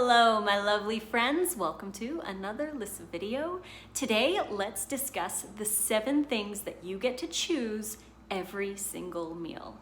Hello, my lovely friends. Welcome to another Lissa video. Today, let's discuss the 7 things that you get to choose every single meal.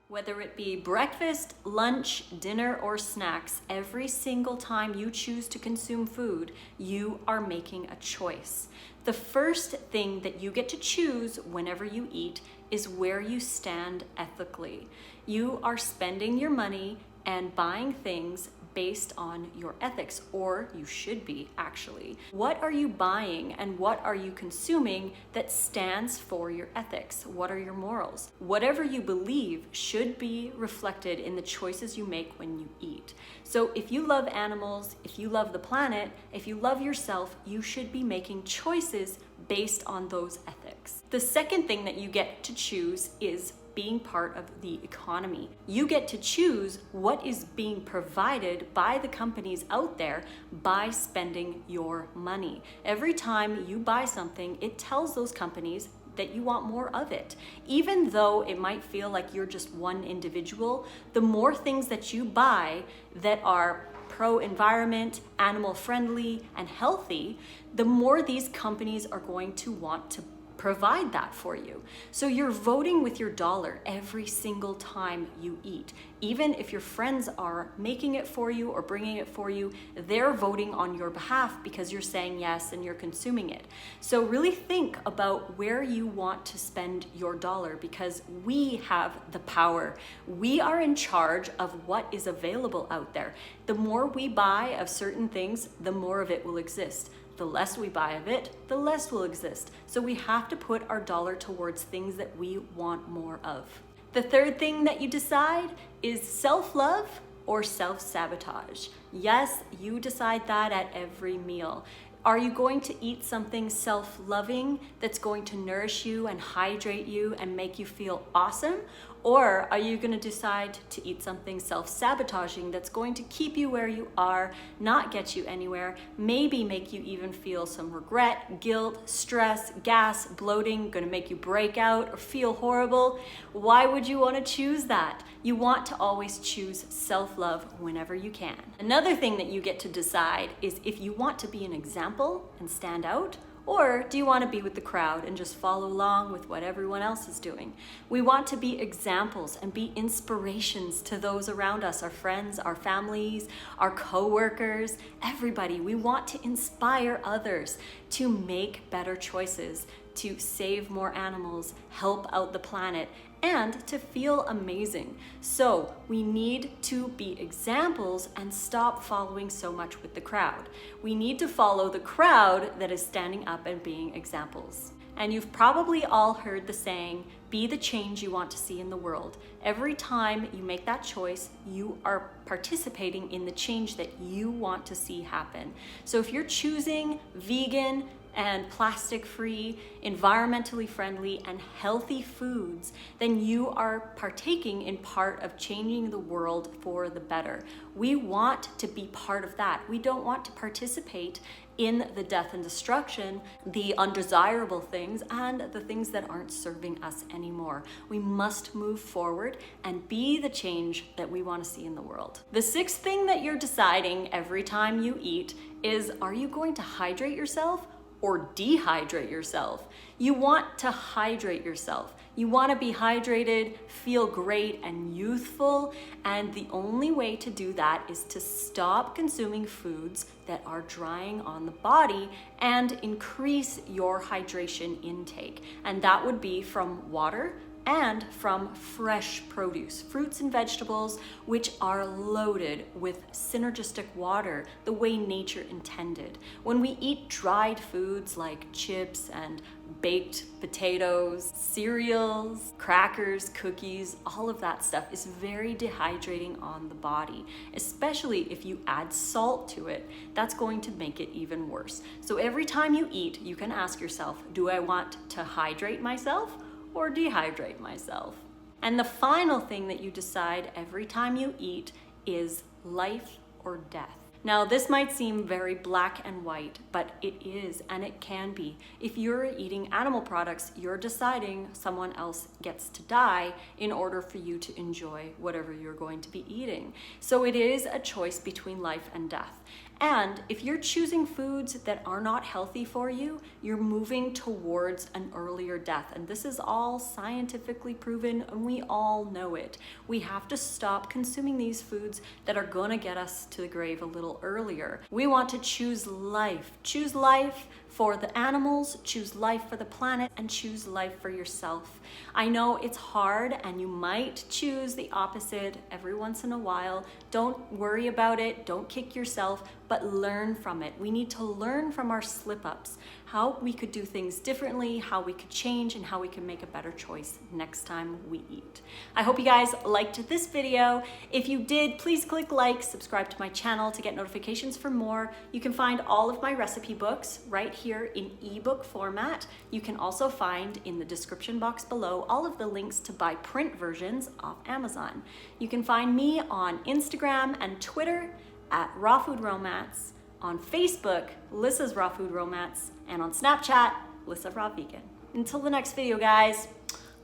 Whether it be breakfast, lunch, dinner, or snacks, every single time you choose to consume food, you are making a choice. The first thing that you get to choose whenever you eat is where you stand ethically. You are spending your money and buying things based on your ethics, or you should be actually. What are you buying and what are you consuming that stands for your ethics? What are your morals? Whatever you believe should be reflected in the choices you make when you eat. So if you love animals, if you love the planet, if you love yourself, you should be making choices based on those ethics. The second thing that you get to choose is being part of the economy. You get to choose what is being provided by the companies out there by spending your money. Every time you buy something, it tells those companies that you want more of it. Even though it might feel like you're just one individual, the more things that you buy that are pro-environment, animal-friendly, and healthy, the more these companies are going to want to provide that for you. So you're voting with your dollar every single time you eat. Even if your friends are making it for you or bringing it for you, they're voting on your behalf because you're saying yes and you're consuming it. So really think about where you want to spend your dollar, because we have the power. We are in charge of what is available out there. The more we buy of certain things, the more of it will exist. The less we buy of it, the less will exist. So we have to put our dollar towards things that we want more of. The third thing that you decide is self-love or self-sabotage. Yes, you decide that at every meal. Are you going to eat something self-loving that's going to nourish you and hydrate you and make you feel awesome? Or are you going to decide to eat something self-sabotaging that's going to keep you where you are, not get you anywhere, maybe make you even feel some regret, guilt, stress, gas, bloating, going to make you break out or feel horrible? Why would you want to choose that? You want to always choose self-love whenever you can. Another thing that you get to decide is if you want to be an example and stand out, or do you want to be with the crowd and just follow along with what everyone else is doing? We want to be examples and be inspirations to those around us, our friends, our families, our co-workers, everybody. We want to inspire others to make better choices, to save more animals, help out the planet, and to feel amazing. So we need to be examples and stop following so much with the crowd. We need to follow the crowd that is standing up and being examples. And you've probably all heard the saying, be the change you want to see in the world. Every time you make that choice, you are participating in the change that you want to see happen. So if you're choosing vegan and plastic-free, environmentally friendly, and healthy foods, then you are partaking in part of changing the world for the better. We want to be part of that. We don't want to participate in the death and destruction, the undesirable things, and the things that aren't serving us anymore. We must move forward and be the change that we want to see in the world. The sixth thing that you're deciding every time you eat is, are you going to hydrate yourself or dehydrate yourself? You want to hydrate yourself. You want to be hydrated, feel great and youthful, and the only way to do that is to stop consuming foods that are drying on the body and increase your hydration intake. And that would be from water and from fresh produce, fruits and vegetables, which are loaded with synergistic water the way nature intended. When we eat dried foods like chips and baked potatoes, cereals, crackers, cookies, all of that stuff is very dehydrating on the body, especially if you add salt to it. That's going to make it even worse. So every time you eat, you can ask yourself, do I want to hydrate myself or dehydrate myself? And the final thing that you decide every time you eat is life or death. Now, this might seem very black and white, but it is, and it can be. If you're eating animal products, you're deciding someone else gets to die in order for you to enjoy whatever you're going to be eating. So it is a choice between life and death. And if you're choosing foods that are not healthy for you, you're moving towards an earlier death. And this is all scientifically proven, and we all know it. We have to stop consuming these foods that are gonna get us to the grave a little earlier. We want to choose life. Choose life for the animals, choose life for the planet, and choose life for yourself. I know it's hard, and you might choose the opposite every once in a while. Don't worry about it, don't kick yourself, but learn from it. We need to learn from our slip-ups, how we could do things differently, how we could change, and how we can make a better choice next time we eat. I hope you guys liked this video. If you did, please click like, subscribe to my channel to get notifications for more. You can find all of my recipe books right here in ebook format. You can also find in the description box below all of the links to buy print versions off Amazon. You can find me on Instagram and Twitter at Raw Food Romance, on Facebook, Lissa's Raw Food Romance, and on Snapchat, Lissa Raw Vegan. Until the next video, guys,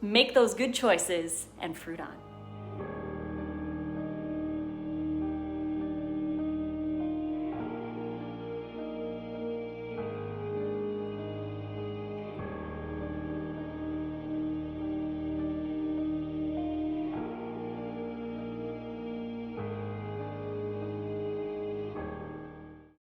make those good choices and fruit on.